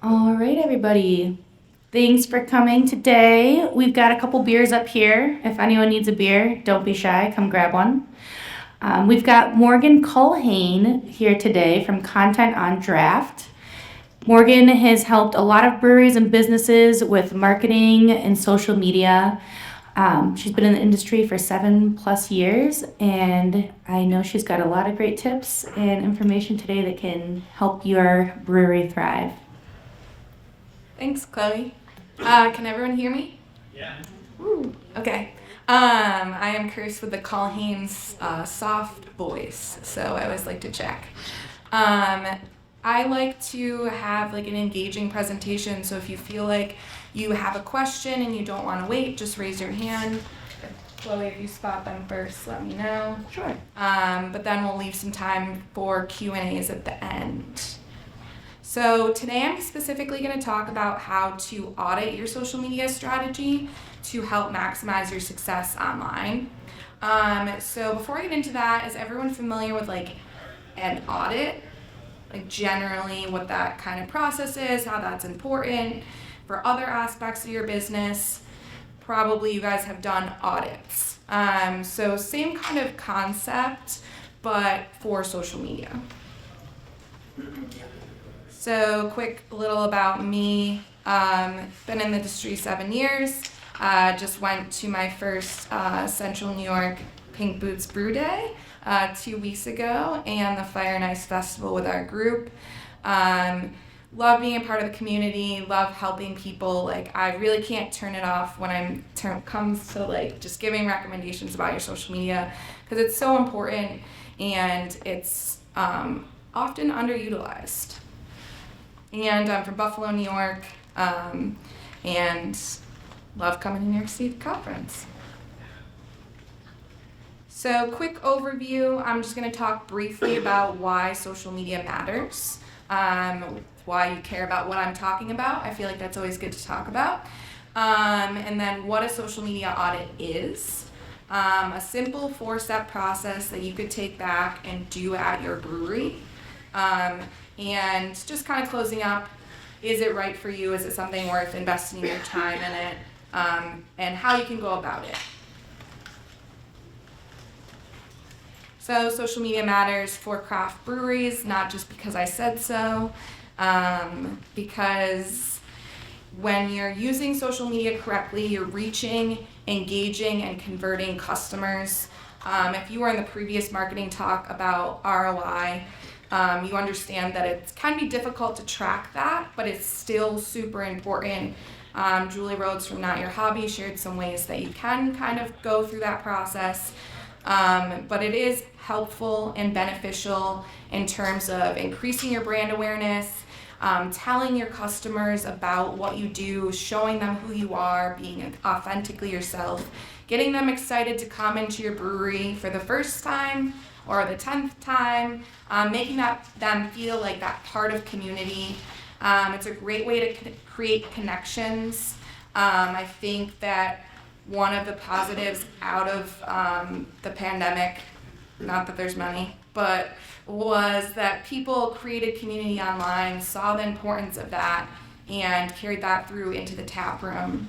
All right, everybody. Thanks for coming today. We've got a couple beers up here. If anyone needs a beer, don't be shy. Come grab one. We've got Morgan Culhane here today from Content on Draft. Morgan has helped a lot of breweries and businesses with marketing and social media. She's been in the industry for 7+ years, and I know she's got a lot of great tips and information today that can help your brewery thrive. Thanks, Chloe. Can everyone hear me? Yeah. Woo. Okay. I am cursed with the Culhane's soft voice, so I always like to check. I like to have like an engaging presentation, so if you feel like you have a question and you don't want to wait, just raise your hand. Chloe, if you spot them first, let me know. Sure. But then we'll leave some time for Q&As at the end. So today I'm specifically going to talk about how to audit your social media strategy to help maximize your success online. So before I get into that, is everyone familiar with like an audit? Like generally what that kind of process is, how that's important for other aspects of your business. Probably you guys have done audits. So same kind of concept, but for social media. So quick little about me. Been in the industry 7 years. Just went to my first Central New York Pink Boots Brew Day 2 weeks ago, and the Fire and Ice Festival with our group. Love being a part of the community, love helping people. Like I really can't turn it off when comes to like just giving recommendations about your social media, because it's so important and it's often underutilized. And I'm from Buffalo, New York, and love coming to New York City Conference. So quick overview, I'm just going to talk briefly about why social media matters, why you care about what I'm talking about. I feel like that's always good to talk about. And then what a social media audit is. A simple 4-step process that you could take back and do at your brewery. And just kind of closing up, is it right for you? Is it something worth investing your time in it? And how you can go about it. So social media matters for craft breweries, not just because I said so, because when you're using social media correctly, you're reaching, engaging, and converting customers. If you were in the previous marketing talk about ROI, you understand that it can be difficult to track that, but it's still super important. Julie Rhodes from Not Your Hobby shared some ways that you can kind of go through that process. But it is helpful and beneficial in terms of increasing your brand awareness, telling your customers about what you do, showing them who you are, being authentically yourself, getting them excited to come into your brewery for the first time or the 10th time, making them feel like that part of community. It's a great way to create connections. I think that one of the positives out of the pandemic, not that there's many, but was that people created community online, saw the importance of that, and carried that through into the tap room.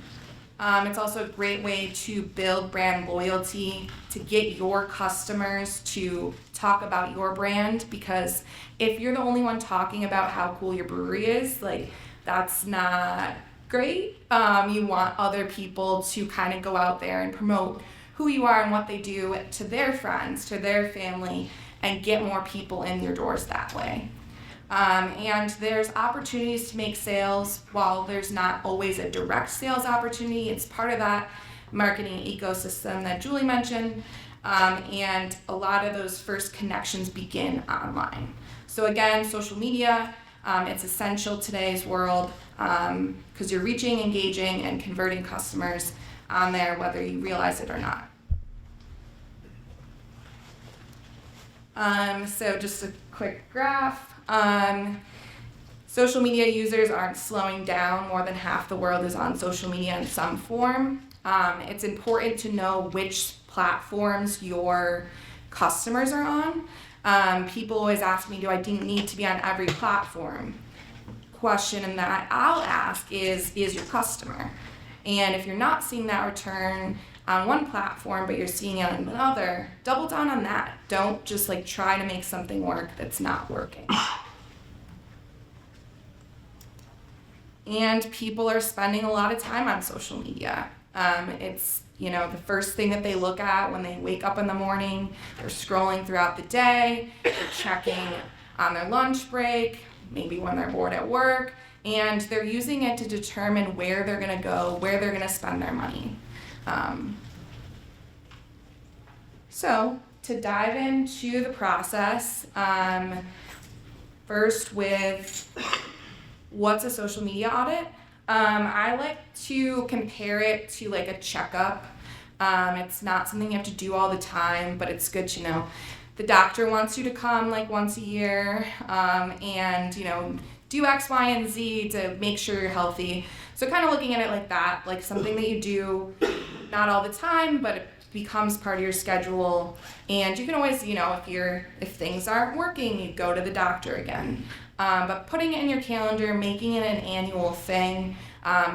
It's also a great way to build brand loyalty, to get your customers to talk about your brand, because if you're the only one talking about how cool your brewery is, like that's not great. You want other people to kind of go out there and promote who you are and what they do to their friends, to their family, and get more people in your doors that way. And there's opportunities to make sales. While there's not always a direct sales opportunity, it's part of that marketing ecosystem that Julie mentioned. And a lot of those first connections begin online. So again, social media, it's essential today's world, because you're reaching, engaging, and converting customers on there, whether you realize it or not. So just a quick graph. Social media users aren't slowing down. More than half the world is on social media in some form. It's important to know which platforms your customers are on. People always ask me, do I need to be on every platform? question that I'll ask is your customer? And if you're not seeing that return on one platform, but you're seeing it on another, double down on that. Don't just like try to make something work that's not working. And people are spending a lot of time on social media. It's, the first thing that they look at when they wake up in the morning. They're scrolling throughout the day. They're checking on their lunch break, maybe when they're bored at work, and they're using it to determine where they're going to go, where they're going to spend their money. So to dive into the process, first with what's a social media audit? I like to compare it to like a checkup. It's not something you have to do all the time, but it's good to know. The doctor wants you to come like once a year and, do X, Y, and Z to make sure you're healthy. So kind of looking at it like that, like something that you do not all the time, but it becomes part of your schedule. And you can always, if things aren't working, you go to the doctor again. But putting it in your calendar, making it an annual thing,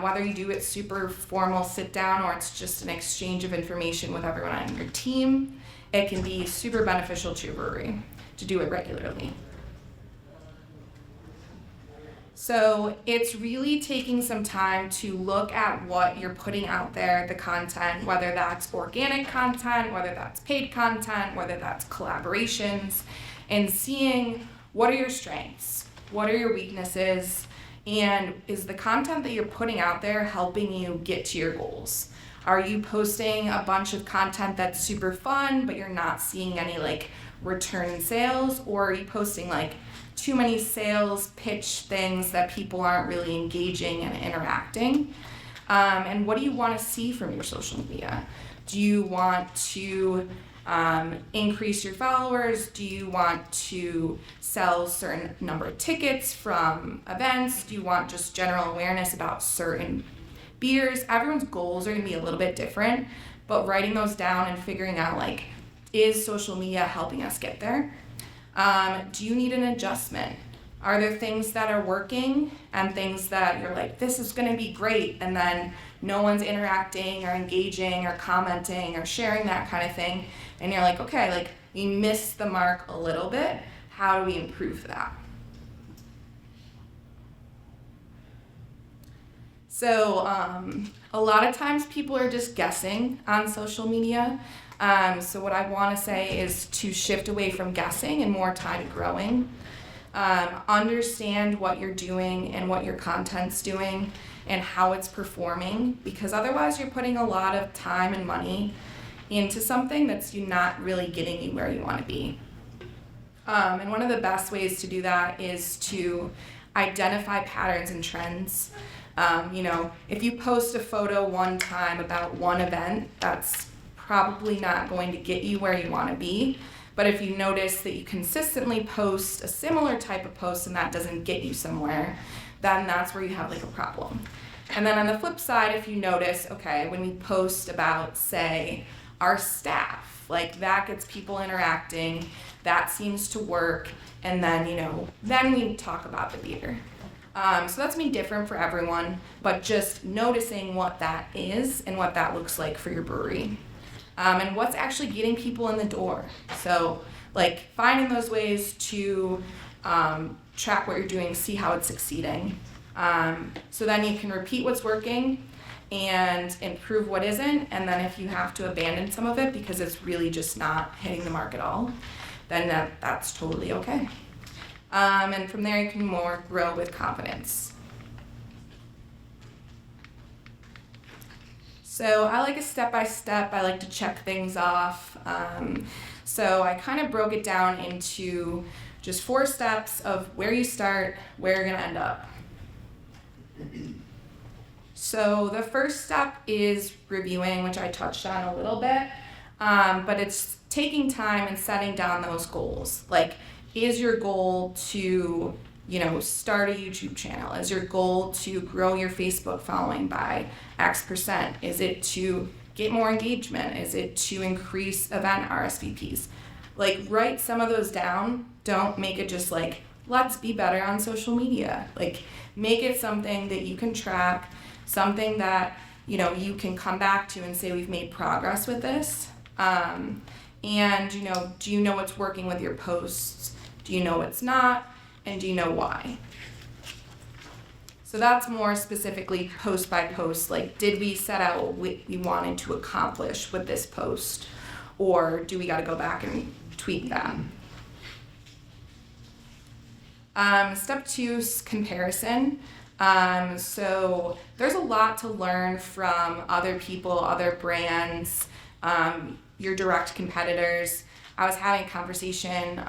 whether you do it super formal sit down or it's just an exchange of information with everyone on your team, it can be super beneficial to your brewery to do it regularly. So it's really taking some time to look at what you're putting out there, the content, whether that's organic content, whether that's paid content, whether that's collaborations, and seeing what are your strengths, what are your weaknesses, and is the content that you're putting out there helping you get to your goals? Are you posting a bunch of content that's super fun, but you're not seeing any like return in sales? Or are you posting like too many sales pitch things that people aren't really engaging and interacting? And what do you want to see from your social media? Do you want to increase your followers? Do you want to sell a certain number of tickets from events? Do you want just general awareness about certain beers? Everyone's goals are going to be a little bit different, but writing those down and figuring out like, is social media helping us get there? Do you need an adjustment? Are there things that are working and things that you're like, this is going to be great, and then no one's interacting or engaging or commenting or sharing that kind of thing, and you're like, okay, like we missed the mark a little bit. How do we improve that? So a lot of times people are just guessing on social media. So what I want to say is to shift away from guessing and more time growing. Understand what you're doing and what your content's doing and how it's performing, because otherwise you're putting a lot of time and money into something that's not really getting you where you want to be. And one of the best ways to do that is to identify patterns and trends. If you post a photo one time about one event, that's probably not going to get you where you want to be. But if you notice that you consistently post a similar type of post and that doesn't get you somewhere, then that's where you have like a problem. And then on the flip side, if you notice, okay, when we post about, say, our staff, like that gets people interacting, that seems to work, and then, then we talk about the beer. So that's me different for everyone, but just noticing what that is and what that looks like for your brewery. And what's actually getting people in the door. So like finding those ways to track what you're doing, see how it's succeeding. So then you can repeat what's working and improve what isn't. And then if you have to abandon some of it because it's really just not hitting the mark at all, then that's totally okay. And from there you can more grow with confidence. So I like a step-by-step. I like to check things off. So I kind of broke it down into just 4 steps of where you start, where you're going to end up. So the first step is reviewing, which I touched on a little bit, but it's taking time and setting down those goals. Like, is your goal to start a YouTube channel? Is your goal to grow your Facebook following by X%? Is it to get more engagement? Is it to increase event RSVPs? Like, write some of those down. Don't make it just like let's be better on social media. Like, make it something that you can track, something that, you can come back to and say, we've made progress with this. And, do you know what's working with your posts? Do you know what's not? And do you know why? So that's more specifically post by post. Like, did we set out what we wanted to accomplish with this post? Or do we got to go back and tweak that? Step 2 is comparison. So there's a lot to learn from other people, other brands, your direct competitors. I was having a conversation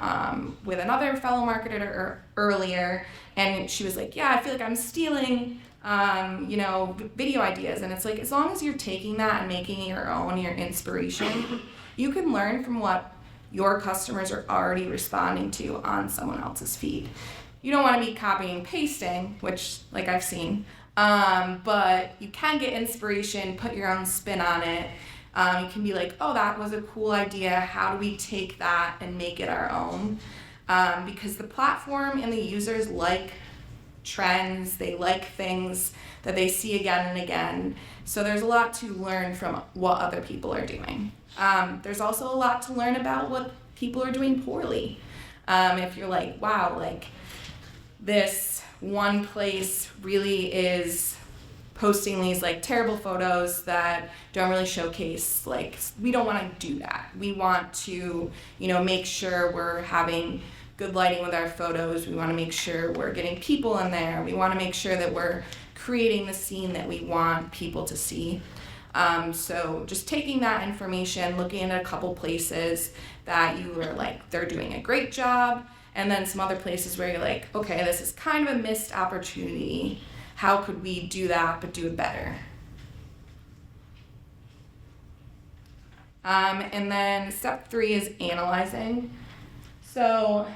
with another fellow marketer earlier, and she was like, yeah, I feel like I'm stealing, video ideas. And it's like, as long as you're taking that and making it your own, your inspiration, you can learn from what your customers are already responding to on someone else's feed. You don't want to be copying and pasting, which, like, I've seen, but you can get inspiration, put your own spin on it. You can be like, oh, that was a cool idea. How do we take that and make it our own? Because the platform and the users like trends, they like things that they see again and again. So there's a lot to learn from what other people are doing. There's also a lot to learn about what people are doing poorly. If you're like, wow, like, this one place really is posting these like terrible photos that don't really showcase, like, we don't want to do that. We want to, make sure we're having good lighting with our photos. We want to make sure we're getting people in there. We want to make sure that we're creating the scene that we want people to see. So just taking that information, looking at a couple places that you are like, they're doing a great job, and then some other places where you're like, okay, this is kind of a missed opportunity. How could we do that but do it better? And then step 3 is analyzing. So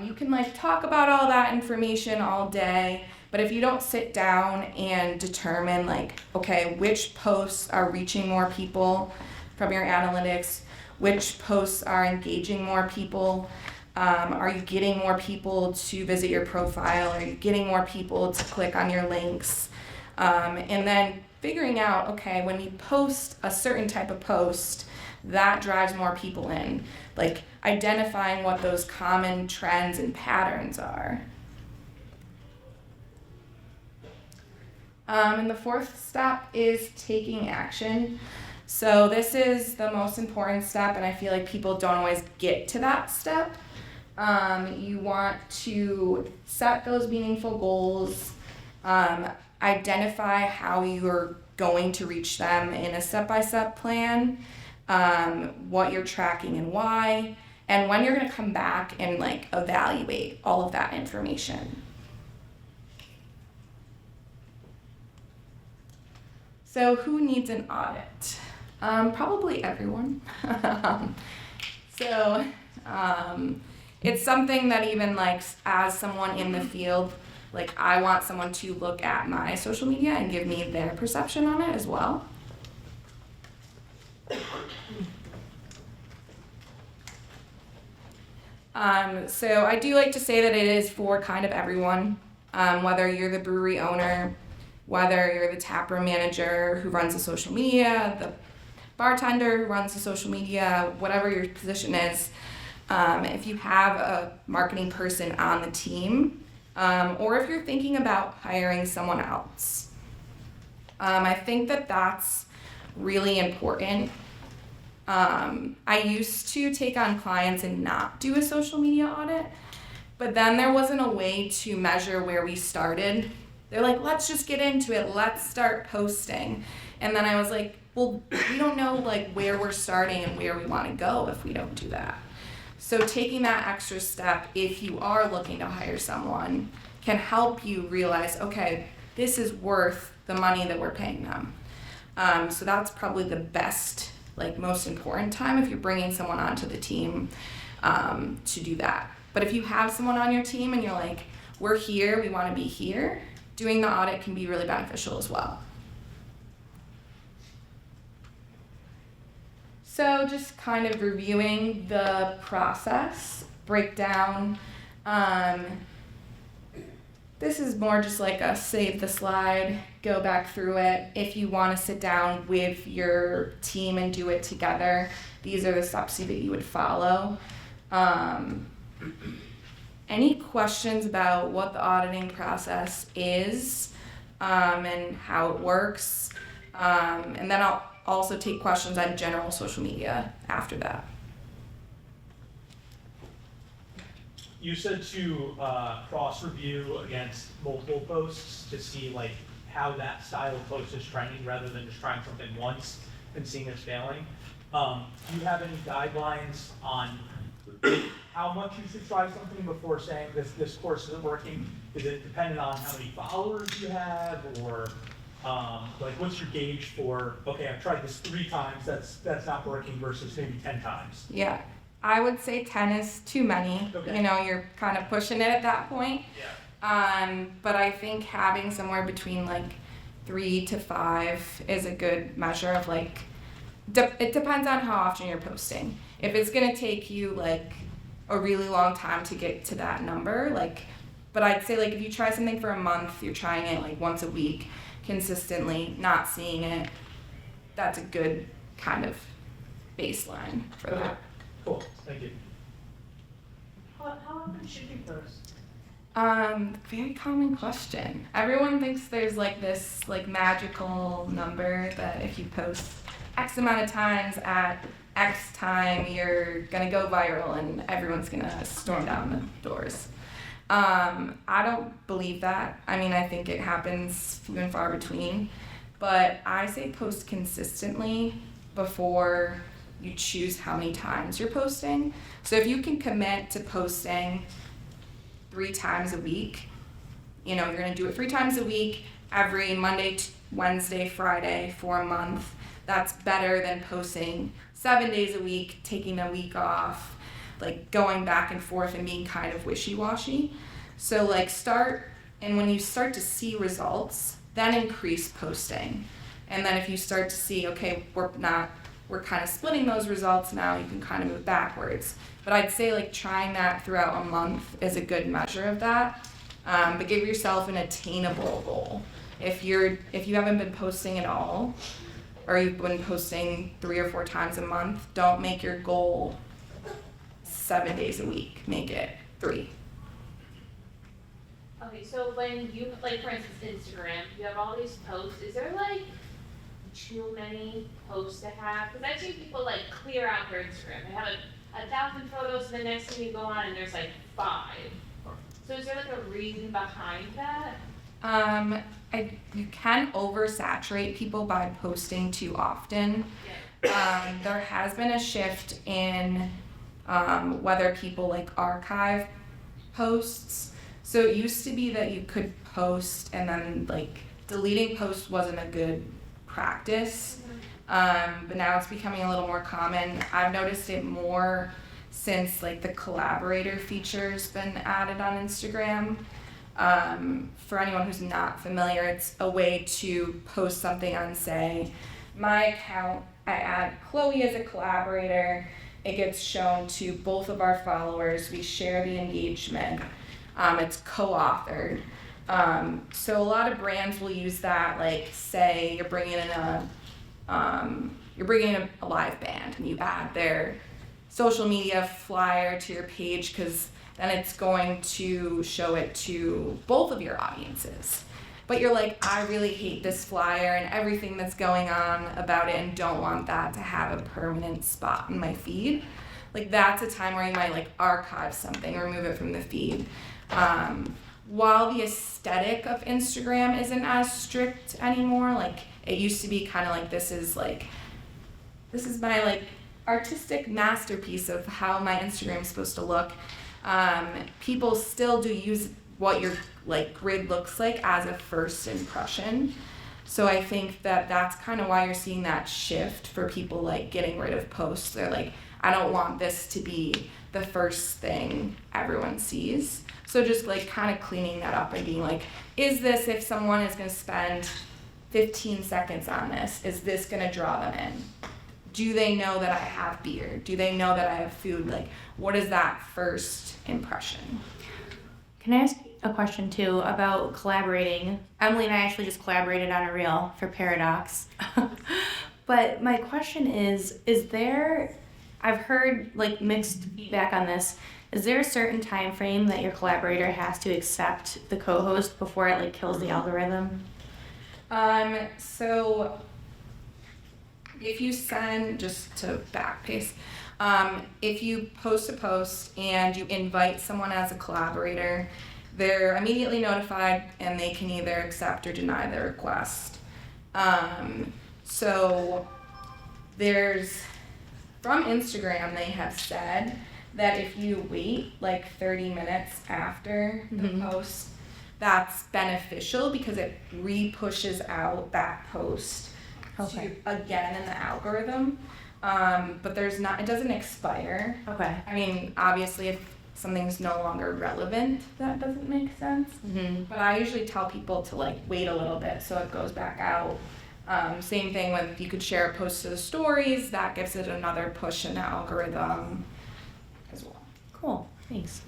you can like talk about all that information all day, but if you don't sit down and determine like, okay, which posts are reaching more people from your analytics, which posts are engaging more people, are you getting more people to visit your profile? Are you getting more people to click on your links? And then figuring out, okay, when you post a certain type of post, that drives more people in. Like, identifying what those common trends and patterns are. And the 4th step is taking action. So this is the most important step, and I feel like people don't always get to that step. You want to set those meaningful goals, identify how you're going to reach them in a step-by-step plan, what you're tracking and why, and when you're going to come back and like evaluate all of that information. So who needs an audit? Probably everyone. It's something that even like as someone in the field, like I want someone to look at my social media and give me their perception on it as well. So I do like to say that it is for kind of everyone, whether you're the brewery owner, whether you're the taproom manager who runs the social media, the bartender who runs the social media, whatever your position is. If you have a marketing person on the team, or if you're thinking about hiring someone else. I think that that's really important. I used to take on clients and not do a social media audit, but then there wasn't a way to measure where we started. They're like, let's just get into it, let's start posting. And then I was like, well, we don't know like where we're starting and where we want to go if we don't do that. So taking that extra step, if you are looking to hire someone, can help you realize, okay, this is worth the money that we're paying them. So that's probably the best, like most important time if you're bringing someone onto the team to do that. But if you have someone on your team and you're like, we're here, we want to be here, doing the audit can be really beneficial as well. So just kind of reviewing the process, break down This is more just like a save the slide, go back through it. If you want to sit down with your team and do it together, these are the steps that you would follow. Any questions about what the auditing process is and how it works? And then I'll also take questions on general social media after that. You said to cross-review against multiple posts to see like how that style of post is trending rather than just trying something once and seeing it's failing. Do you have any guidelines on how much you should try something before saying this course isn't working? Is it dependent on how many followers you have, or like what's your gauge for, okay, I've tried this 3 times, that's not working versus maybe 10 times? Yeah. I would say 10 is too many. Okay. You know, you're kind of pushing it at that point. Yeah. But I think having somewhere between like 3 to 5 is a good measure of like, it depends on how often you're posting. If it's gonna take you like a really long time to get to that number, like, but I'd say like if you try something for a month, you're trying it like once a week consistently, not seeing it, that's a good kind of baseline for Okay. that. Cool, thank you. How often should you post? Very common question. Everyone thinks there's like this like magical number that if you post X amount of times at X time, you're gonna go viral and everyone's gonna storm down the doors. I don't believe that. I mean, I think it happens few and far between, but I say post consistently before you choose how many times you're posting. So if you can commit to posting 3 times a week, you know, you're gonna do it 3 times a week, every Monday, Wednesday, Friday for a month. That's better than posting 7 days a week, taking a week off, like going back and forth and being kind of wishy-washy. So like and when you start to see results, then increase posting. And then if you start to see, okay, we're kind of splitting those results now, you can kind of move backwards. But I'd say like trying that throughout a month is a good measure of that. But give yourself an attainable goal. If you haven't been posting at all, or you've been posting 3 or 4 times a month, don't make your goal 7 days a week. Make it 3. Okay, so when you, like for instance, Instagram, you have all these posts, is there like too many posts to have? Because I've seen people like clear out their Instagram. They have 1,000 photos, and the next thing you go on and there's like 5. So is there like a reason behind that? You can oversaturate people by posting too often. Yeah. There has been a shift in whether people like archive posts. So it used to be that you could post and then like deleting posts wasn't a good practice. But now it's becoming a little more common. I've noticed it more since like the collaborator feature's been added on Instagram. For anyone who's not familiar, it's a way to post something on, say, my account, I add Chloe as a collaborator, it gets shown to both of our followers, we share the engagement, it's co-authored. So a lot of brands will use that, like say you're bringing in a live band and you add their social media flyer to your page because then it's going to show it to both of your audiences. But you're like, I really hate this flyer and everything that's going on about it and don't want that to have a permanent spot in my feed. Like that's a time where you might like archive something or remove it from the feed. While the aesthetic of Instagram isn't as strict anymore, like it used to be kind of like this is my like artistic masterpiece of how my Instagram is supposed to look. People still do use what your like grid looks like as a first impression. So I think that that's kind of why you're seeing that shift for people like getting rid of posts. They're like, I don't want this to be the first thing everyone sees. So just like kind of cleaning that up and being like, is this, if someone is going to spend 15 seconds on this, is this going to draw them in? Do they know that I have beer? Do they know that I have food? Like, what is that first impression? Can I ask a question too about collaborating? Emily and I actually just collaborated on a reel for Paradox. But my question is there, I've heard like mixed feedback on this. Is there a certain time frame that your collaborator has to accept the co-host before it like kills the algorithm? So if you send, just to back pace, if you post a post and you invite someone as a collaborator, they're immediately notified and they can either accept or deny their request. So there's, from Instagram, they have said that if you wait like 30 minutes after the post, that's beneficial because it re-pushes out that post to, again in the algorithm. But it doesn't expire. Okay. I mean, obviously if something's no longer relevant, that doesn't make sense. But I usually tell people to like wait a little bit so it goes back out. Same thing with, you could share a post to the stories, that gives it another push in the algorithm as well. Cool. Thanks.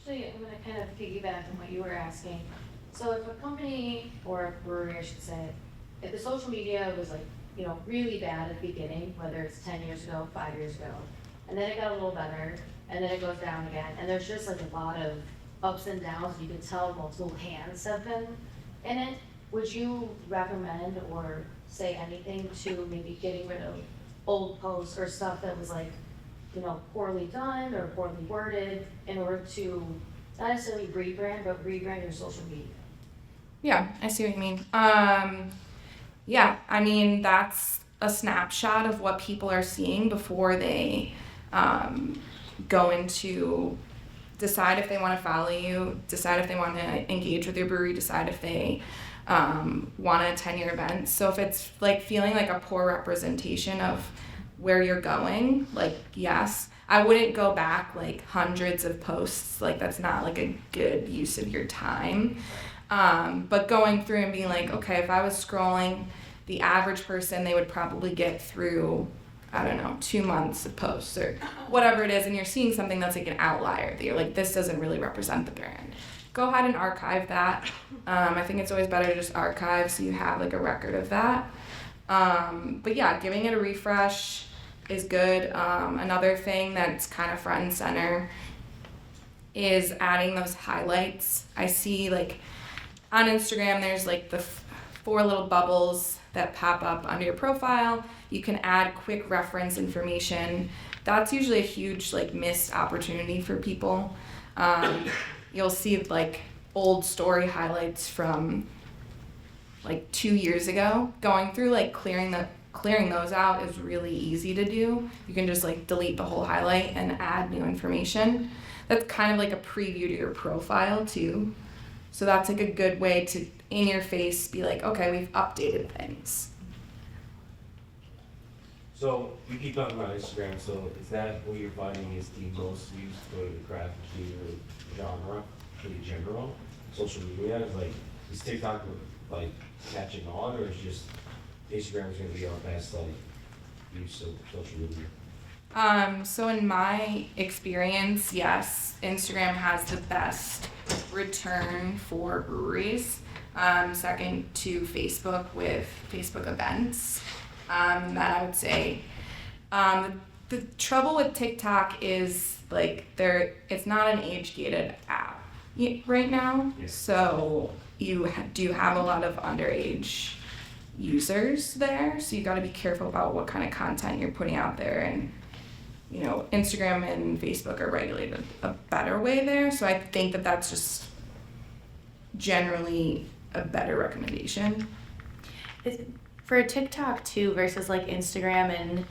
So yeah, I'm gonna kind of piggyback on what you were asking. So if a company, or a brewery I should say, if the social media was like, really bad at the beginning, whether it's 10 years ago, 5 years ago, and then it got a little better, and then it goes down again, and there's just like a lot of ups and downs, you can tell multiple hands have been in it, would you recommend or say anything to maybe getting rid of old posts or stuff that was like, poorly done or poorly worded in order to not necessarily rebrand, but rebrand your social media? Yeah, I see what you mean. Yeah, I mean, that's a snapshot of what people are seeing before they go into, decide if they want to follow you, decide if they want to engage with your brewery, decide if they want to attend your events. So if it's like feeling like a poor representation of where you're going, like, yes, I wouldn't go back like hundreds of posts, like that's not like a good use of your time. But going through and being like, okay, if I was scrolling, the average person, they would probably get through, I don't know, 2 months of posts or whatever it is, and you're seeing something that's like an outlier that you're like, this doesn't really represent the brand. Go ahead and archive that. I think it's always better to just archive so you have like a record of that. But yeah, giving it a refresh is good. Another thing that's kind of front and center is adding those highlights. I see like on Instagram there's like the 4 little bubbles that pop up under your profile. You can add quick reference information. That's usually a huge like missed opportunity for people. You'll see like old story highlights from like 2 years ago. Going through like clearing those out is really easy to do. You can just like delete the whole highlight and add new information. That's kind of like a preview to your profile too. So that's like a good way to, in your face, be like, okay, we've updated things. So we keep talking about Instagram, so is that what you're finding is the most used for the craft beer genre in general? Social media? Is TikTok like catching on, or is just Instagram is gonna be our best like use of social media? So in my experience, yes, Instagram has the best return for breweries. Second to Facebook with Facebook events. That I would say. The trouble with TikTok is like it's not an age-gated app right now. Yeah. So you do have a lot of underage users there. So you got to be careful about what kind of content you're putting out there, and Instagram and Facebook are regulated a better way there. So I think that that's just generally a better recommendation. For TikTok too versus like Instagram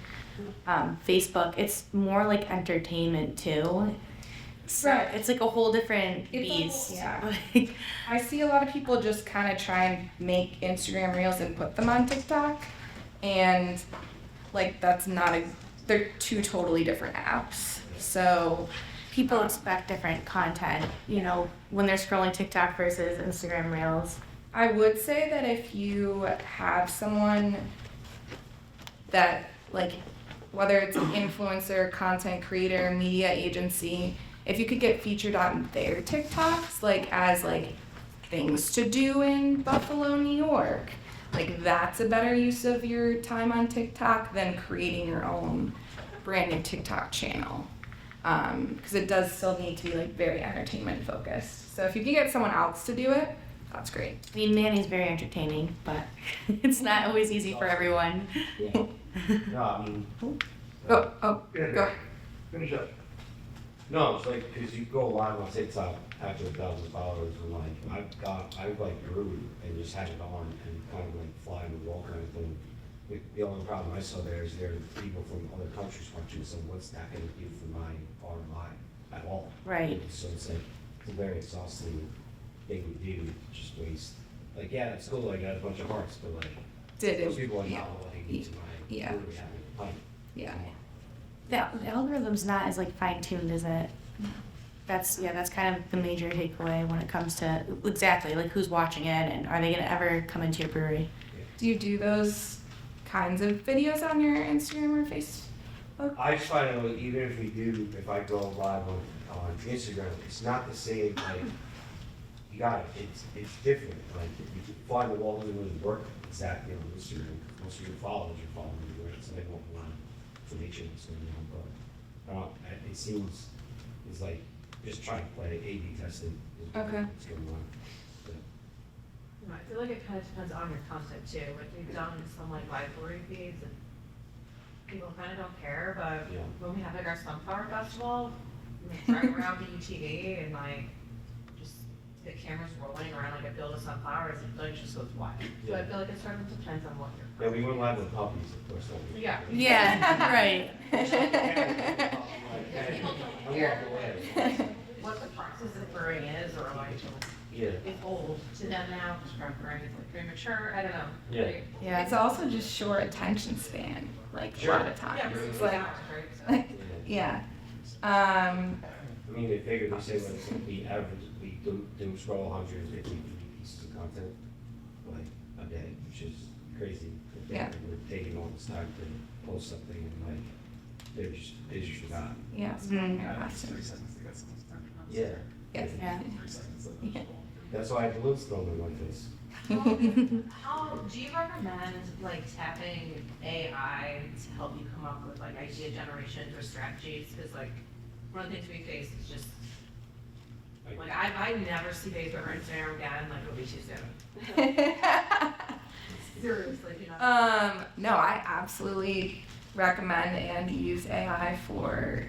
and Facebook, it's more like entertainment too. So Right. it's like a whole different It's a beast. whole- Like, I see a lot of people just kind of try and make Instagram reels and put them on TikTok, and like they're 2 totally different apps. So people expect different content, when they're scrolling TikTok versus Instagram Reels. I would say that if you have someone that, like, whether it's an influencer, content creator, media agency, if you could get featured on their TikToks, like as like things to do in Buffalo, New York, like that's a better use of your time on TikTok than creating your own brand new TikTok channel. Because it does still need to be like very entertainment focused. So if you can get someone else to do it, that's great. I mean, Manny's very entertaining, but it's not always easy for everyone. Yeah. No, I mean, Go. Finish up. no, it's like, cause you go live on TikTok after 1,000 followers and like, I've like grew and just had it on and kind of like fly on the wall kind of thing. The only problem I saw there is there are people from other countries watching, so what's that gonna do for my ROI at all? Right. So it's like, it's a very exhausting thing to do, just waste. Like, yeah, it's cool, I got a bunch of hearts, but like, Did those it? people are Yeah. not letting into my, Yeah. brewery having fun. Yeah. The algorithm's not as like fine-tuned, is it? That's kind of the major takeaway when it comes to exactly like who's watching it and are they gonna ever come into your brewery? Do you do those kinds of videos on your Instagram or Facebook? I just find out like, even if we do, if I go live on Instagram, it's not the same, like, you got it, it's different, like, you can fly the wall doesn't really work exactly on Instagram, most of your followers are following you, right, so they won't want information that's going on, but, it seems, it's like, just trying to play A/B testing. Is Okay. what's going on. So, I feel like it kind of depends on your content too. Like we've done some like library feeds and people kind of don't care, but Yeah. when we have like our Sunflower Festival, we drive around the UTV and like just the cameras rolling around like a field of sunflowers, it like just goes wild. So I Yeah. feel like it sort of depends on what you're. Yeah, we went live with puppies, of course, don't we? Yeah. Yeah, right. I'm walking away. What the process of brewing is, or like Yeah. it's old to them now, because brewing is like premature. I don't know. Yeah. Like, Yeah. It's also just short attention span, like a lot of times. yeah, It's it's like, hours, right? So- yeah. I mean, they figure they say like the average, we do scroll 150 pieces of content like a day, which is crazy. Yeah. We're taking all this time to post something and like, they just forgot. Yeah. Yeah. Yes. Yeah. Yeah. That's why I have balloons thrown in my face. How do you recommend like tapping AI to help you come up with like idea generation or strategies? Because like one of the things we face is just like I never see Facebook or Instagram again. Like it'll be too soon. Seriously, you know. No, I absolutely recommend and use AI for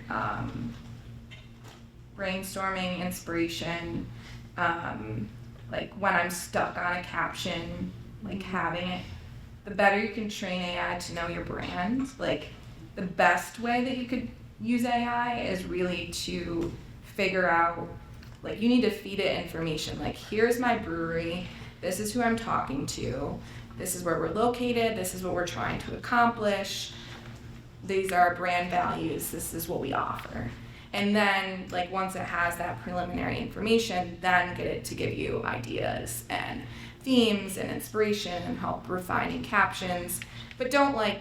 brainstorming, inspiration. Like when I'm stuck on a caption, like having it, the better you can train AI to know your brand, like the best way that you could use AI is really to figure out, like you need to feed it information, like here's my brewery, this is who I'm talking to, this is where we're located, this is what we're trying to accomplish, these are our brand values, this is what we offer. And then, like, once it has that preliminary information, then get it to give you ideas and themes and inspiration and help refining captions. But don't, like,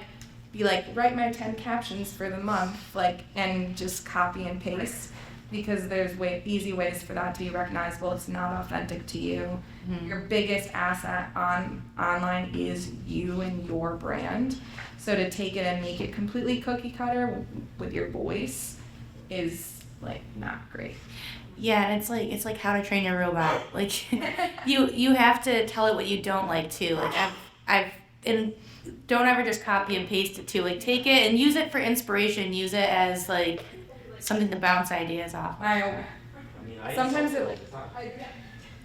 be like, write my 10 captions for the month, like, and just copy and paste. Because there's easy ways for that to be recognizable. It's not authentic to you. Mhm. Your biggest asset online is you and your brand. So to take it and make it completely cookie cutter with your voice is like not great. Yeah, and it's like How to Train Your Robot. Like you have to tell it what you don't like too. Like and don't ever just copy and paste it too. Like take it and use it for inspiration. Use it as like something to bounce ideas off. I mean, I Sometimes use it- all the time.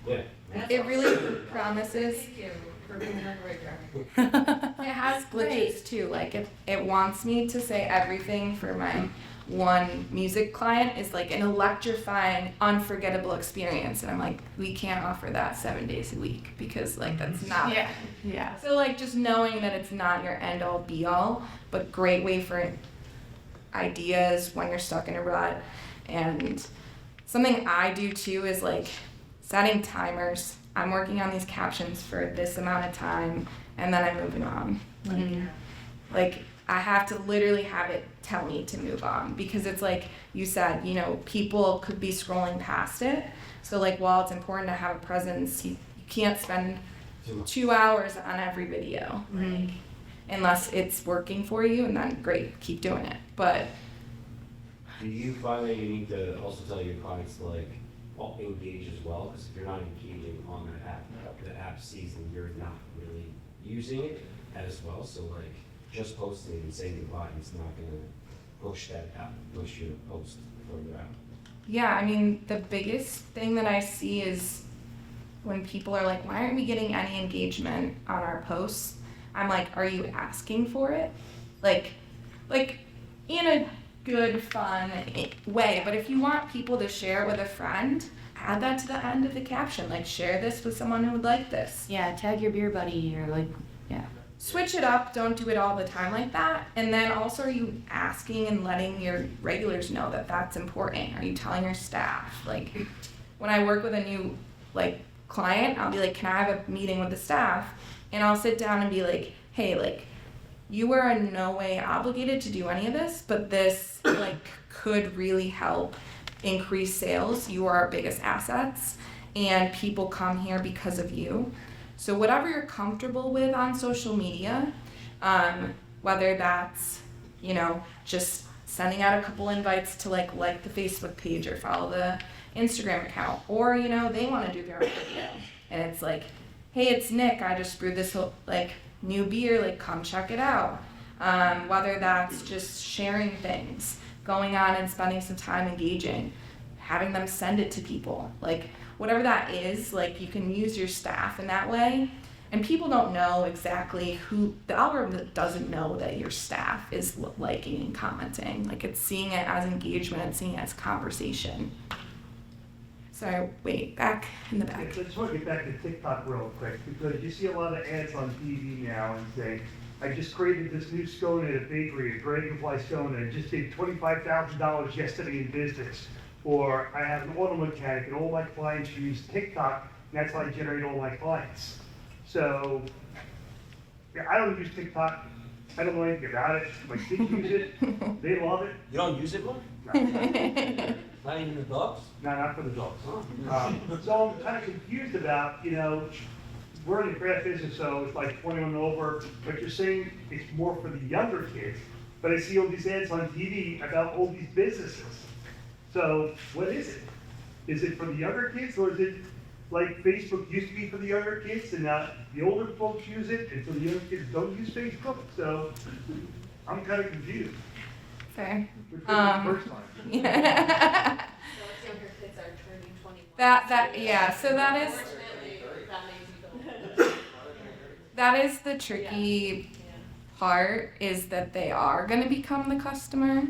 Yeah. it really promises. Thank you for being on the right track. It has glitches too. Like if it wants me to say everything for my one music client is like an electrifying, unforgettable experience, and I'm like, we can't offer that 7 days a week because like that's not. Yeah. So like just knowing that it's not your end all be all, but great way for ideas when you're stuck in a rut. And something I do too is like setting timers. I'm working on these captions for this amount of time and then I'm moving on. Mhm. Like I have to literally have it tell me to move on, because it's like you said, you know, people could be scrolling past it. So like, while it's important to have a presence, you can't spend 2 hours on every video, Right. unless it's working for you, and then great, keep doing it. But Do you find that you need to also tell your clients to like engage as well? Because if you're not engaging on the app sees that you're not really using it as well. So like just posting and saying goodbye is not gonna push that out, push your post further out. yeah, I mean, the biggest thing that I see is when people are like, why aren't we getting any engagement on our posts? I'm like, are you asking for it? Like in a good, fun way. But if you want people to share it with a friend, add that to the end of the caption. Like, share this with someone who would like this. Yeah, tag your beer buddy or like, yeah. Switch it up. Don't do it all the time like that. And then also, are you asking and letting your regulars know that that's important? Are you telling your staff? Like, when I work with a new like client, I'll be like, can I have a meeting with the staff? And I'll sit down and be like, hey, like, you are in no way obligated to do any of this, but this like could really help increase sales. You are our biggest assets, and people come here because of you. So whatever you're comfortable with on social media, whether that's, you know, just sending out a couple invites to like the Facebook page or follow the Instagram account, or, you know, they want to do their own video and it's like, hey, it's Nick, I just brewed this like new beer, like come check it out. Whether that's just sharing things, going on and spending some time engaging, having them send it to people, like whatever that is, like you can use your staff in that way. And people don't know exactly who, the algorithm doesn't know that your staff is liking and commenting. Like, it's seeing it as engagement and seeing it as conversation. So wait, back in the Yeah, back. so I just want to get back to TikTok real quick, because you see a lot of ads on TV now and say, I just created this new scone at a bakery, a dragonfly scone, and I just did $25,000 yesterday in business. Or I have an auto mechanic and all my clients use TikTok, and that's how I generate all my clients. So, yeah, I don't use TikTok. I don't know anything about it. My kids use it. They love it. You don't use it more? Not even the dogs? No, not for the dogs. So I'm kind of confused about, you know, we're in the craft business, so it's like 21 and over, but you're saying it's more for the younger kids. But I see all these ads on TV about all these businesses. So what is it? Is it for the younger kids, or is it like Facebook used to be for the younger kids and now the older folks use it and so the younger kids don't use Facebook? So I'm kind of confused. Fair. Which is the first time. Yeah. So it's younger kids are turning 21. Yeah, so that is, Unfortunately, that makes you go. that is the tricky part, is that they are gonna become the customer.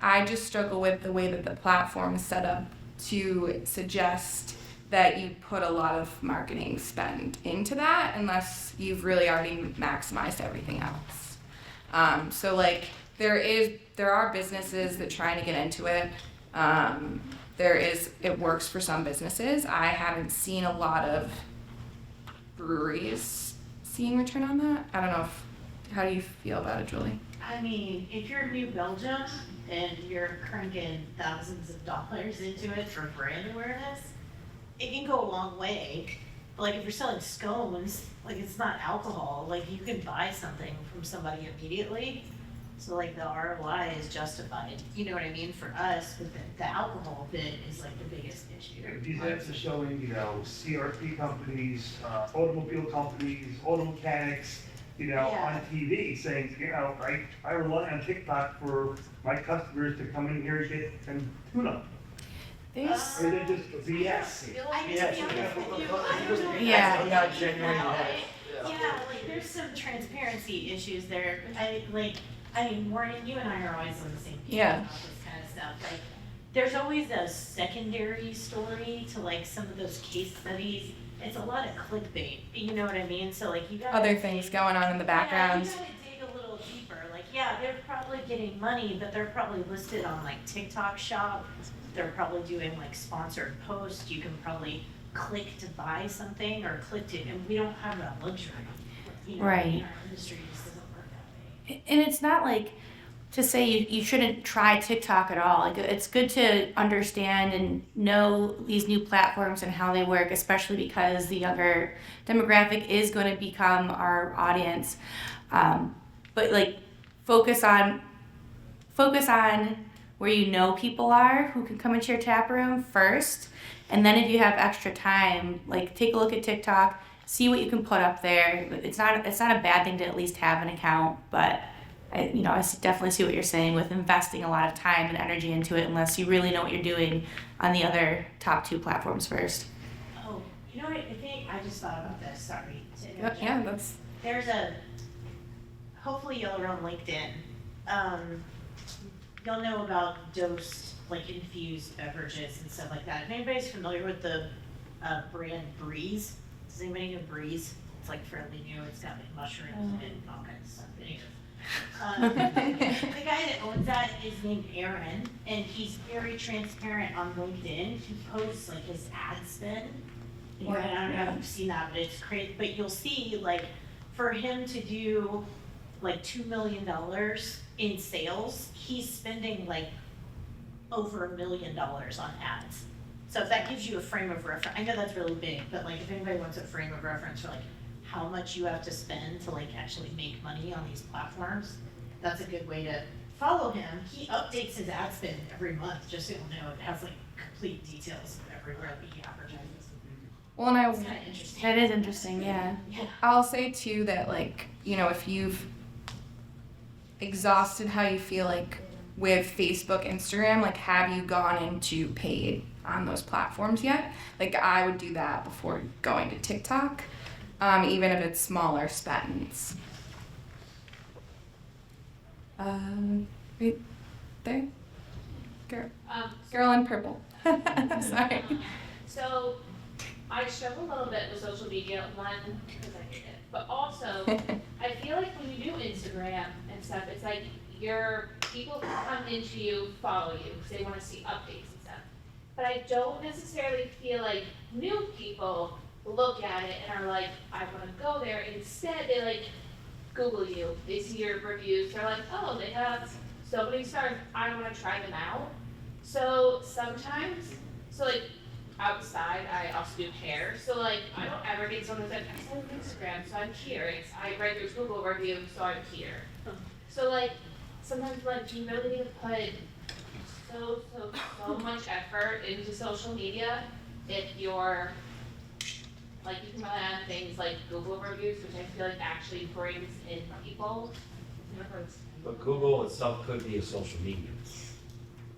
I just struggle with the way that the platform is set up to suggest that you put a lot of marketing spend into that unless you've really already maximized everything else. So like there are businesses that try to get into it. It works for some businesses. I haven't seen a lot of breweries seeing return on that. I don't know how do you feel about it, Julie? I mean, if you're New Belgium and you're cranking thousands of dollars into it for brand awareness, it can go a long way. But like if you're selling scones, like it's not alcohol, like you can buy something from somebody immediately. So like the ROI is justified, you know what I mean, for us, but the alcohol bit is like the biggest issue. These ads are showing, you know, CRP companies, automobile companies, auto mechanics, you know, Yeah. on TV saying, you know, I rely on TikTok for my customers to come in here and get and tune up. There's Or they just BS. I, to be honest with you, I don't know. Yeah. Not genuine. Yeah, like there's some transparency issues there. I mean, Morgan, you and I are always on the same page Yeah. about this kind of stuff. Like, there's always a secondary story to like some of those case studies. It's a lot of clickbait, you know what I mean? So like you got other things going on in the background. Yeah, you gotta dig a little deeper. Like, yeah, they're probably getting money, but they're probably listed on like TikTok Shop. They're probably doing like sponsored posts. You can probably click to buy something or click to, and we don't have that luxury. You know, Right. in our industry, just doesn't work that way. And it's not like to say you shouldn't try TikTok at all. Like it's good to understand and know these new platforms and how they work, especially because the younger demographic is going to become our audience. But like focus on where you know people are who can come into your tap room first, and then if you have extra time, like take a look at TikTok, see what you can put up there. It's not a bad thing to at least have an account, but I definitely see what you're saying with investing a lot of time and energy into it unless you really know what you're doing on the other top two platforms first. Oh, you know what, I think, I just thought about this, sorry to interject. Yeah, that's, There's hopefully y'all are on LinkedIn. Y'all know about dosed, like infused beverages and stuff like that. If anybody's familiar with the brand Breeze, does anybody know Breeze? It's like fairly new, it's got like mushrooms and all kinds of stuff. Anyways. The guy that owns that is named Aaron, and he's very transparent on LinkedIn. He posts like his ad spend. I don't know if you've seen that, but it's crazy. But you'll see, like, for him to do like $2 million in sales, he's spending like over $1 million on ads. So if that gives you a frame of reference, I know that's really big, but like if anybody wants a frame of reference for like how much you have to spend to like actually make money on these platforms, that's a good way to follow him. He updates his ad spend every month, just so you'll know. It has like complete details of everywhere that he advertises. well, and It's kind of interesting. That is interesting, yeah. Yeah. I'll say too that like, if you've exhausted how you feel like with Facebook, Instagram, like have you gone into paid on those platforms yet? Like I would do that before going to TikTok, even if it's smaller spends. Right there, girl in purple. Sorry. So I struggle a little bit with social media, one, because I hate it, but also I feel like when you do Instagram and stuff, it's like people come into you, follow you, because they want to see updates and stuff. But I don't necessarily feel like new people look at it and are like, I want to go there. Instead, they like Google you, they see your reviews, they're like, oh, they have so many stars, I want to try them out. So sometimes, like outside, I also do hair. So like, I don't ever get someone who's like, I saw on Instagram, so I'm curious. I read your Google review, so I'm here. So like, sometimes like you really need to put so much effort into social media if you're like, you can rely on things like Google reviews, which I feel like actually brings in people. But Google itself could be a social media,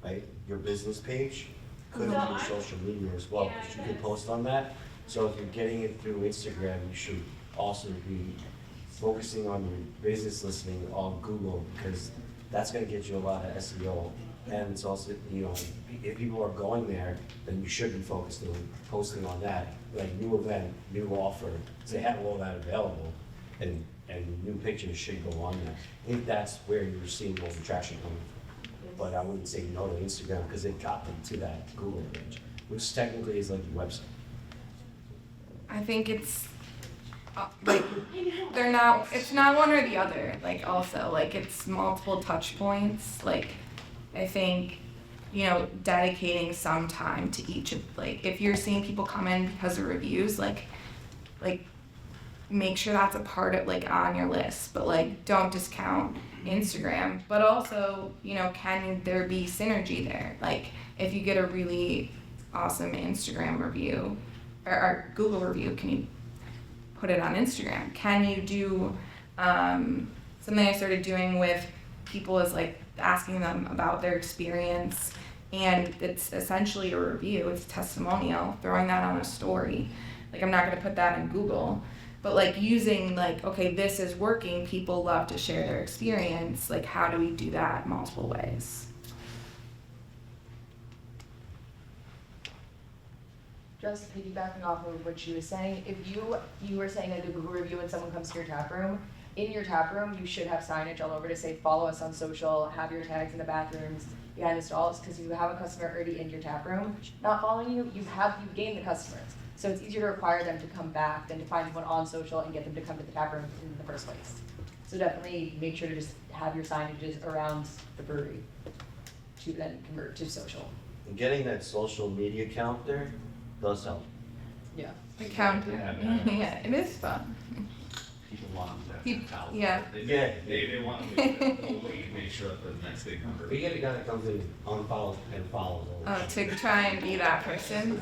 right? Your business page could be your social media as well, Yeah, because it you could is. post on that. So if you're getting it through Instagram, you should also be focusing on your business listening on Google, because that's gonna get you a lot of SEO. And it's also, if people are going there, then you should be focused on posting on that, like new event, new offer, because they have all that available, and new pictures should go on there. I think that's where you're seeing most traction coming from. But I wouldn't say no to Instagram, because it got them to that Google page, which technically is like your website. I think it's like it's not one or the other. Like also, like it's multiple touch points. Like I think, dedicating some time to each of, like if you're seeing people come in because of reviews, like make sure that's a part of like on your list, but like don't discount Instagram. But also, can there be synergy there? Like if you get a really awesome Instagram review or Google review, can you put it on Instagram? Can you do something I started doing with people is like asking them about their experience, and it's essentially a review, it's a testimonial, throwing that on a story. Like I'm not gonna put that in Google, but like using like, okay, this is working, people love to share their experience, like how do we do that multiple ways? Just piggybacking off of what she was saying, if you were saying like a Google review when someone comes to your tap room, in your tap room you should have signage all over to say follow us on social, have your tags in the bathrooms, behind the stalls, because you have a customer already in your tap room not following you, you've gained the customers. So it's easier to require them to come back than to find someone on social and get them to come to the tap room in the first place. So definitely make sure to just have your signages around the brewery to then convert to social. And getting that social media count there does help. Yeah. The count, yeah, it is fun. People want that. Peop- count. yeah. They want to make sure that the next big number. We get a guy that comes in, unfollows and follows all the Oh, to try and be that person.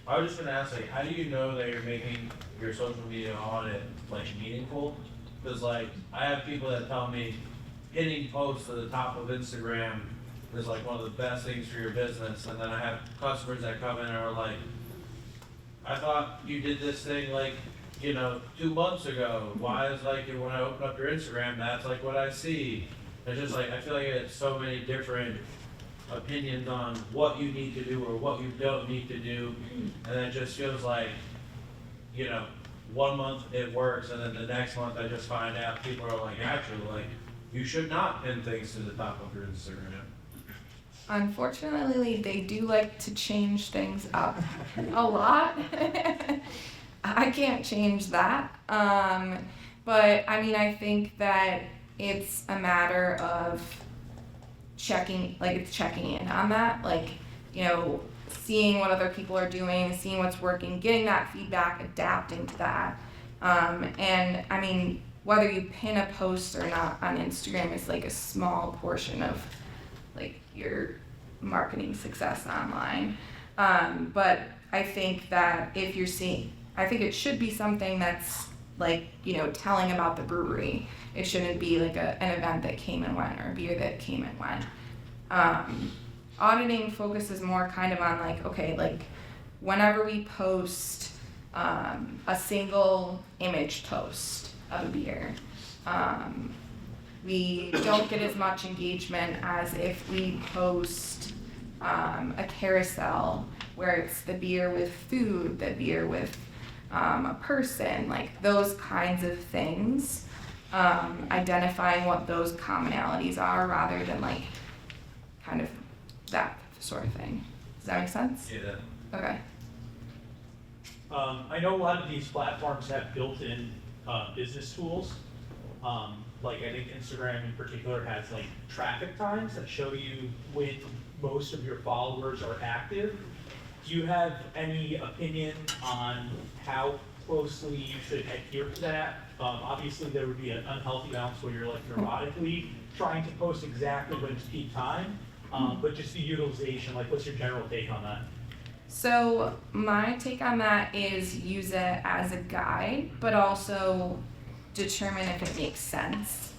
I was just gonna ask, like, how do you know that you're making your social media audit, like, meaningful? Cause like, I have people that tell me hitting posts at the top of Instagram is like one of the best things for your business, and then I have customers that come in and are like, I thought you did this thing like, 2 months ago, why is like, when I open up your Instagram, that's like what I see? It's just like, I feel like it's so many different opinions on what you need to do or what you don't need to do, and it just feels like, 1 month it works, and then the next month I just find out people are like, actually, like, you should not pin things to the top of your Instagram. Unfortunately, they do like to change things up a lot. I can't change that. But I mean, I think that it's a matter of checking in on that, seeing what other people are doing, seeing what's working, getting that feedback, adapting to that. And I mean, whether you pin a post or not on Instagram is like a small portion of like your marketing success online. But I think that I think it should be something that's like, telling about the brewery. It shouldn't be like an event that came and went or a beer that came and went. Auditing focuses more kind of on like, okay, like whenever we post a single image post of a beer, we don't get as much engagement as if we post a carousel where it's the beer with food, the beer with a person, like those kinds of things. Identifying what those commonalities are rather than like kind of that sort of thing. Does that make sense? Yeah. Okay. I know a lot of these platforms have built-in business tools. Like I think Instagram in particular has like traffic times that show you when most of your followers are active. Do you have any opinion on how closely you should adhere to that? Obviously there would be an unhealthy balance where you're like neurotically trying to post exactly when it's peak time, but just the utilization, like what's your general take on that? So my take on that is use it as a guide, but also determine if it makes sense.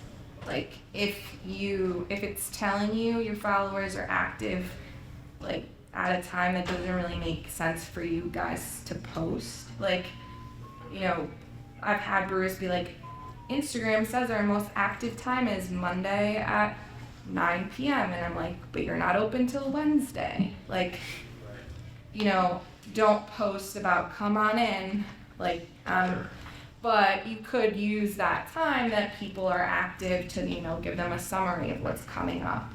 Like if it's telling you your followers are active, like at a time that doesn't really make sense for you guys to post. Like, I've had brewers be like, Instagram says our most active time is Monday at 9 p.m. And I'm like, but you're not open till Wednesday. Like, don't post about come on in. Like, but you could use that time that people are active to, give them a summary of what's coming up.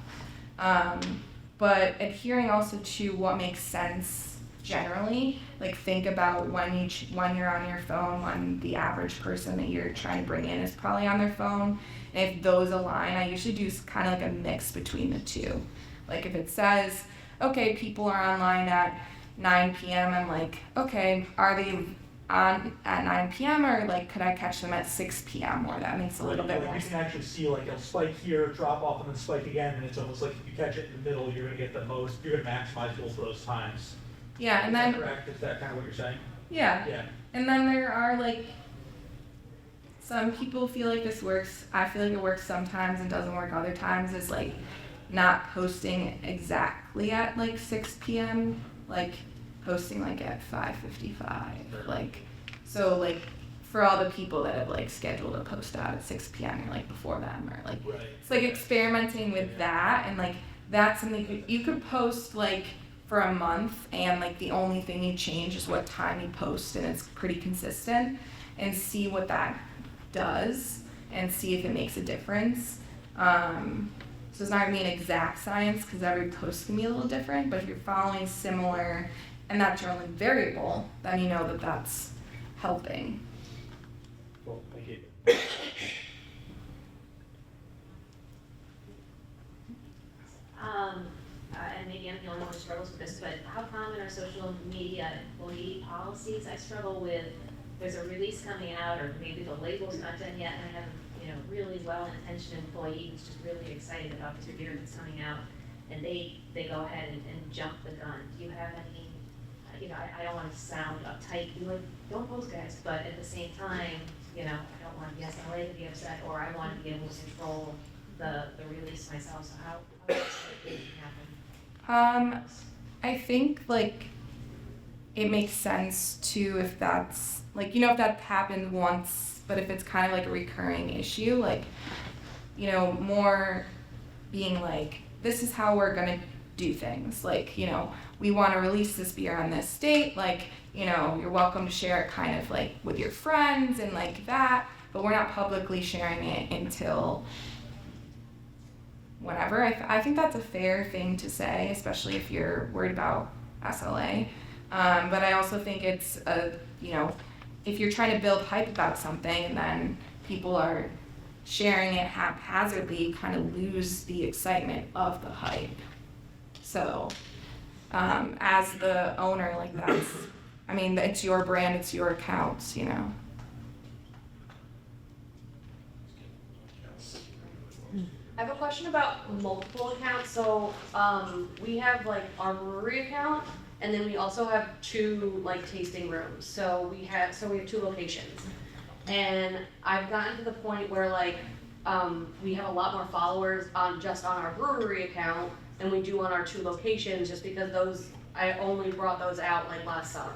But adhering also to what makes sense generally, like think about when you're on your phone, when the average person that you're trying to bring in is probably on their phone. And if those align, I usually do kind of like a mix between the two. Like if it says, okay, people are online at 9 p.m., I'm like, okay, are they on at 9 p.m. or like could I catch them at 6 p.m. or that makes a little bit more You sense. can actually see like it'll spike here, drop off, and then spike again, and it's almost like if you catch it in the middle, you're gonna get the most, you're gonna maximize both of those times. Yeah, and Is then that correct? Is that kind of what you're saying? yeah. Yeah. And then there are like, some people feel like this works. I feel like it works sometimes and doesn't work other times. Is like not posting exactly at like 6 p.m. Like posting like at 5:55. Like, so like for all the people that have like scheduled a post out at 6 p.m. You're like before them or like, Right. it's like experimenting with that and like that's something you could post like for a month and like the only thing you change is what time you post and it's pretty consistent and see what that does and see if it makes a difference. So it's not gonna be an exact science because every post can be a little different, but if you're following similar and that's your only variable, then you know that that's helping. Cool, thank you. And maybe I'm the only one who struggles with this, but how common are social media employee policies? I struggle with, there's a release coming out, or maybe the label's not done yet, and I have, really well-intentioned employee who's just really excited about this beer that's coming out, and they go ahead and jump the gun. Do you have any, I don't want to sound uptight, don't post guys, but at the same time, I don't want the SLA to be upset, or I want to be able to control the release myself, so how does that happen? I think it makes sense to, if that's if that happened once, but if it's kind of a recurring issue, more being this is how we're gonna do things. We want to release this beer on this date. You're welcome to share it kind of with your friends and that, but we're not publicly sharing it until whenever. I think that's a fair thing to say, especially if you're worried about SLA. But I also think it's if you're trying to build hype about something and then people are sharing it haphazardly, you kind of lose the excitement of the hype. So, as the owner, it's your brand, it's your accounts, I have a question about multiple accounts. So we have our brewery account, and then we also have two tasting rooms. So we have two locations, and I've gotten to the point where we have a lot more followers on our brewery account than we do on our two locations, just because I only brought those out last summer.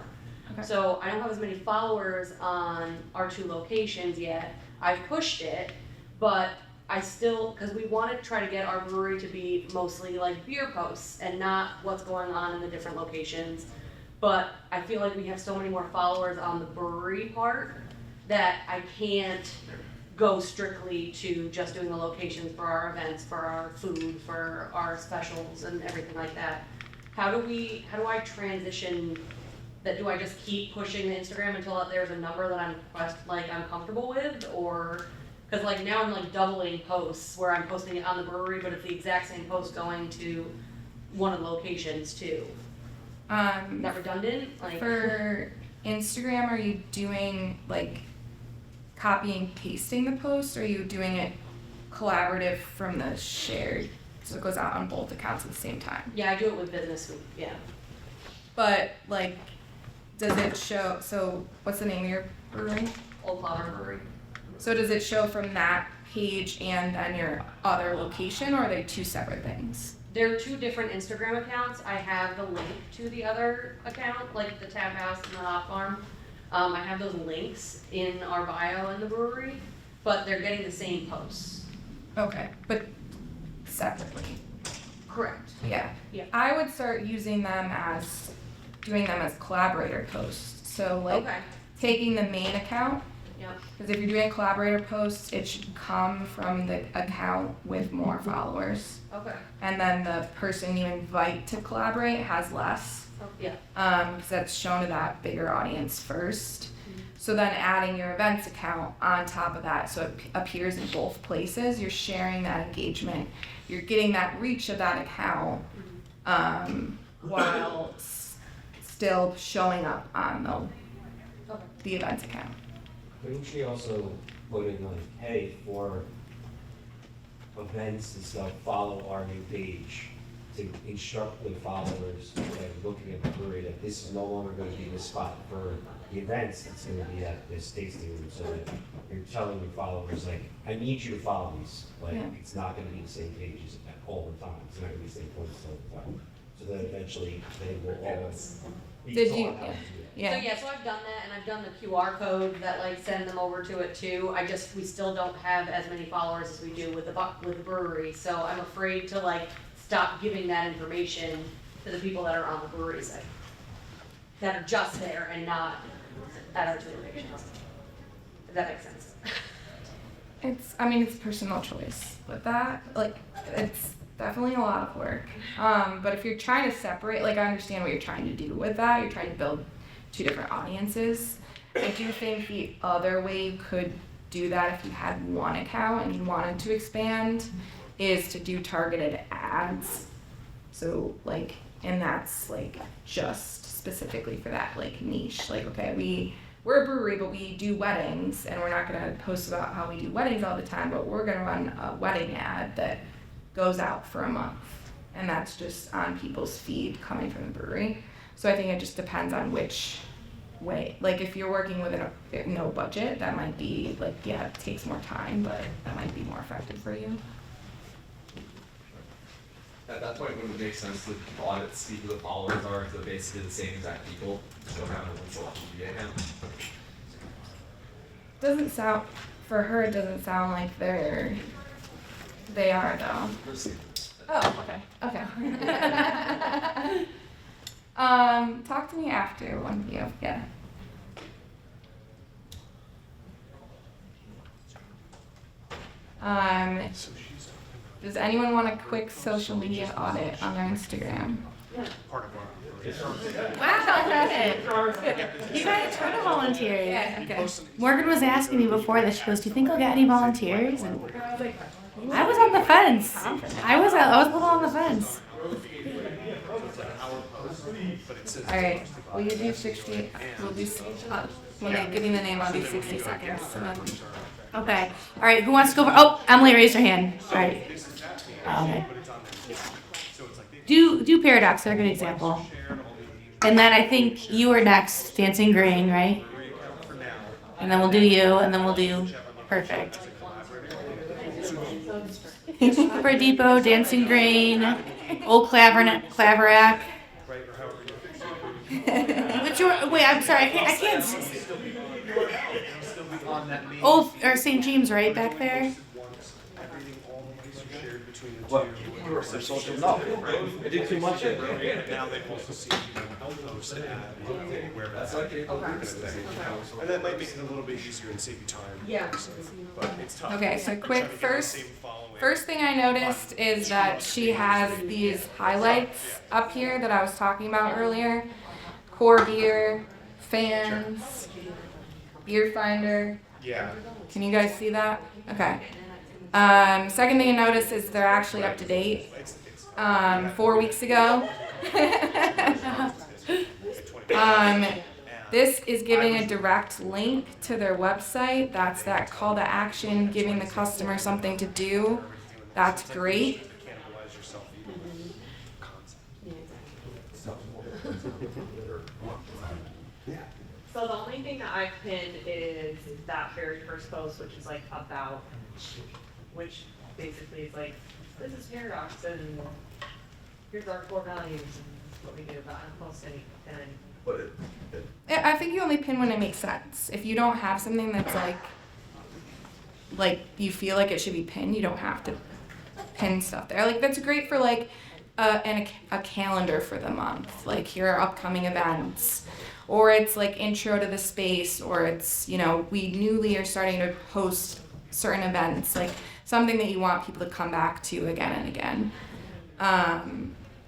Okay. So I don't have as many followers on our two locations yet. I've pushed it, but I still, because we want to try to get our brewery to be mostly beer posts and not what's going on in the different locations. But I feel like we have so many more followers on the brewery part that I can't go strictly to just doing the locations for our events, for our food, for our specials and everything like that. How do I transition that? Do I just keep pushing the Instagram until there's a number that I'm comfortable with, or? Because now I'm doubling posts where I'm posting it on the brewery, but it's the exact same post going to one of the locations too. Is that redundant? For Instagram, are you doing copy and pasting the post, or are you doing it collaborative from the shared, so it goes out on both accounts at the same time? Yeah, I do it with Business Week, yeah. But does it show, so what's the name of your brewery? Old Plotter Brewery. So does it show from that page and then your other location, or are they two separate things? They're two different Instagram accounts. I have the link to the other account, the Tap House and the Hop Farm. I have those links in our bio in the brewery, but they're getting the same posts. Okay, but separately. Correct. Yeah. Yeah. I would start doing them as collaborator posts. So Okay. taking the main account. Yep. Because if you're doing collaborator posts, it should come from the account with more followers. Okay. And then the person you invite to collaborate has less. Oh, yeah. Because that's shown to that bigger audience first. So then adding your events account on top of that, so it appears in both places. You're sharing that engagement. You're getting that reach of that account while still showing up on the events account. Couldn't you also put in hey, for events and stuff, follow our new page to instruct the followers that are looking at the brewery that this is no longer going to be the spot for the events, it's going to be at this tasting room, so that you're telling your followers I need you to follow these. It's not going to be the same pages all the time. It's not going to be the same points all the time. So that eventually they will all. Did you? Yeah. So I've done that, and I've done the QR code that send them over to it too. We still don't have as many followers as we do with the brewery, so I'm afraid to stop giving that information to the people that are on the brewery site, that are just there and not at our two locations. If that makes sense. It's personal choice with that. It's definitely a lot of work. But if you're trying to separate, I understand what you're trying to do with that. You're trying to build two different audiences. I do think the other way you could do that if you had one account and you wanted to expand is to do targeted ads. So like, and that's like just specifically for that like niche. Like, okay, we're a brewery, but we do weddings, and we're not gonna post about how we do weddings all the time, but we're gonna run a wedding ad that goes out for a month, and that's just on people's feed coming from the brewery. So I think it just depends on which way. Like if you're working with no budget, that might be like, yeah, it takes more time, but that might be more effective for you. At that point, would it make sense to audit, see who the followers are, if they're basically the same exact people, just don't have one social media account? Doesn't sound, for her, it doesn't sound like they are though. Oh, okay. Talk to me after one of you, yeah. Does anyone want a quick social media audit on their Instagram? Wow, you got a ton of volunteers. Yeah, okay. Morgan was asking me before this. She goes, "Do you think I'll get any volunteers?" And I was on the fence. I was a little on the fence. All right. Will you do 60? We'll do. When they give me the name, I'll do 60 seconds. Okay. All right. Who wants to go? Oh, Emily raised her hand. All right. Okay. Do Paradox. They're a good example. And then I think you were next, Dancing Green, right? And then we'll do you, and then we'll do perfect. For Depot, Dancing Green, Old Claverack. Wait, I'm sorry, I can't. Old or St. James, right back there. What? You were for social? No, I did too much. Now they also see post an ad where that's like and that might make it a little bit easier and save you time. Yeah. But it's tough. Okay, so quick Trying to get the first. same following. First thing I noticed is that she has these highlights up here that I was talking about earlier. Core beer, fans, beer finder. Yeah. Can you guys see that? Okay. Second thing I noticed is they're actually up to date. 4 weeks ago. This is giving a direct link to their website. That's that call to action, giving the customer something to do. That's great. So the only thing that I've pinned is that very first post, which is like about, which basically is like, this is Paradox and here's our core values and what we do about it. Post anything. I think you only pin when it makes sense. If you don't have something that's like you feel like it should be pinned, you don't have to pin stuff there. Like that's great for like a calendar for the month. Like here are upcoming events. Or it's like intro to the space, or it's, we newly are starting to host certain events, like something that you want people to come back to again and again.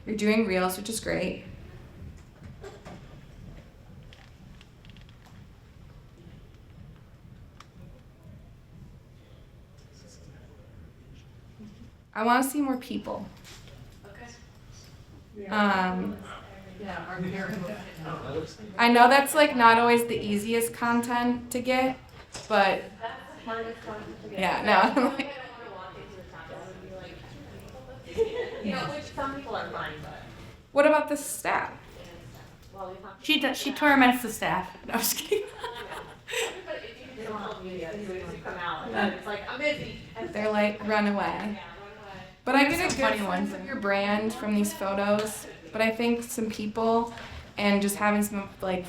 You're doing reels, which is great. I want to see more people. I know that's like not always the easiest content to get, but yeah, no. Which some people are fine, but. What about the staff? She torments the staff. No, I'm just kidding. It's like, I'm busy. They're like, run away. But I get a good sense of your brand from these photos. But I think some people and just having some like,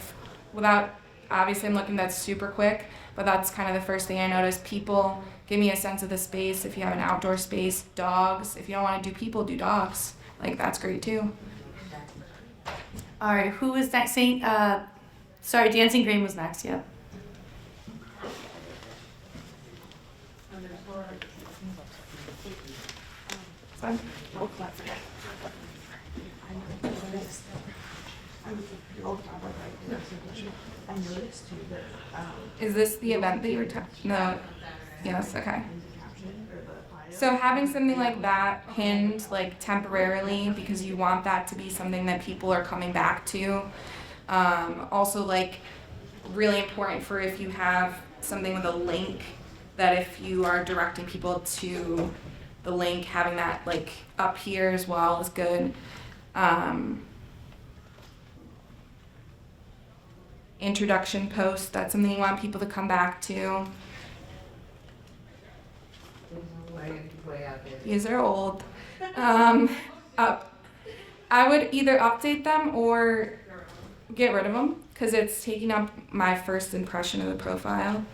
without, obviously I'm looking that's super quick, but that's kind of the first thing I noticed. People, give me a sense of the space. If you have an outdoor space, dogs. If you don't want to do people, do dogs. Like that's great too. All right, who is next? Sorry, Dancing Green was next. Yep. Fun. I noticed too that, Is this the event that you were talking? No. Yes. Okay. So having something like that pinned like temporarily because you want that to be something that people are coming back to. Also like really important for if you have something with a link that if you are directing people to the link, having that like up here as well is good. Introduction post, that's something you want people to come back to. These are old. I would either update them or get rid of them because it's taking up my first impression of the profile.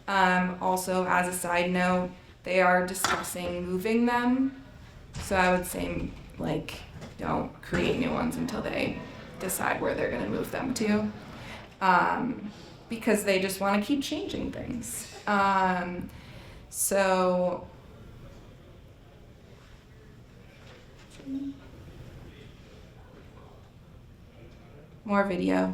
Also, as a side note, they are discussing moving them. So I would say, like, don't create new ones until they decide where they're going to move them to. Because they just want to keep changing things. So more video.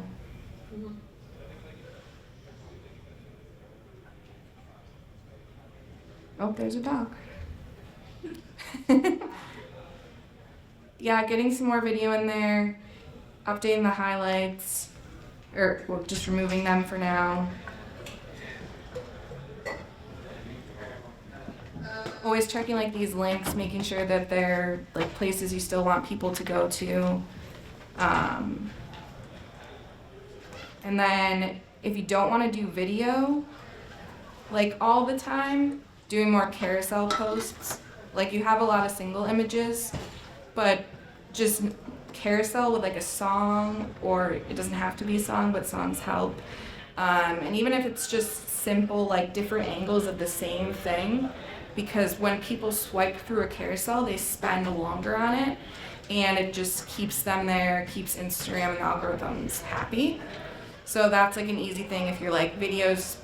Oh, there's a dog. Yeah, getting some more video in there, updating the highlights, or well, just removing them for now. Always checking like these links, making sure that they're like places you still want people to go to. And then if you don't want to do video, like all the time, doing more carousel posts. Like you have a lot of single images, but just carousel with like a song, or it doesn't have to be a song, but songs help. And even if it's just simple, like different angles of the same thing, because when people swipe through a carousel, they spend longer on it, and it just keeps them there, keeps Instagram and algorithms happy. So that's like an easy thing if you're like videos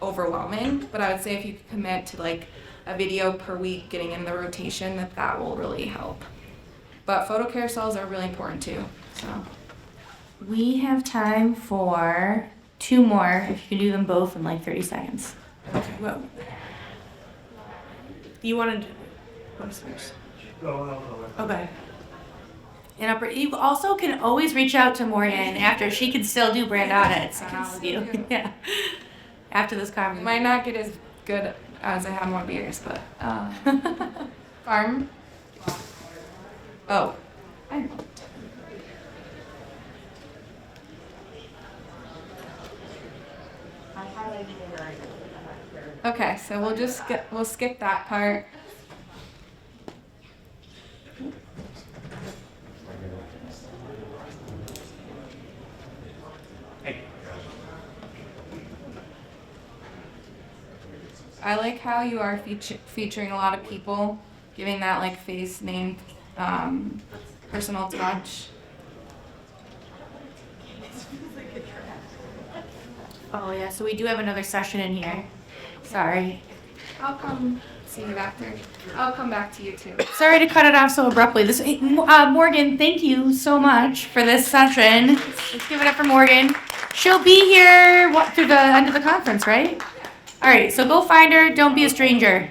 overwhelming, but I would say if you commit to like a video per week, getting in the rotation, that will really help. But photo carousels are really important too. So We have time for 2 more, if you can do them both in like 30 seconds. okay, well, you want to what's first? No. Okay. And you also can always reach out to Morgan after. She can still do brand audits on all of you. Yeah. After this conversation. Might not get as good as I have more beers, but farm. Oh. Okay, so we'll skip that part. I like how you are featuring a lot of people, giving that like face, name, personal touch. Oh yeah, so we do have another session in here. Sorry. I'll come see you after. I'll come back to you too. Sorry to cut it off so abruptly. Morgan, thank you so much for this session. Let's give it up for Morgan. She'll be here through the end of the conference, right? All right, so go find her. Don't be a stranger.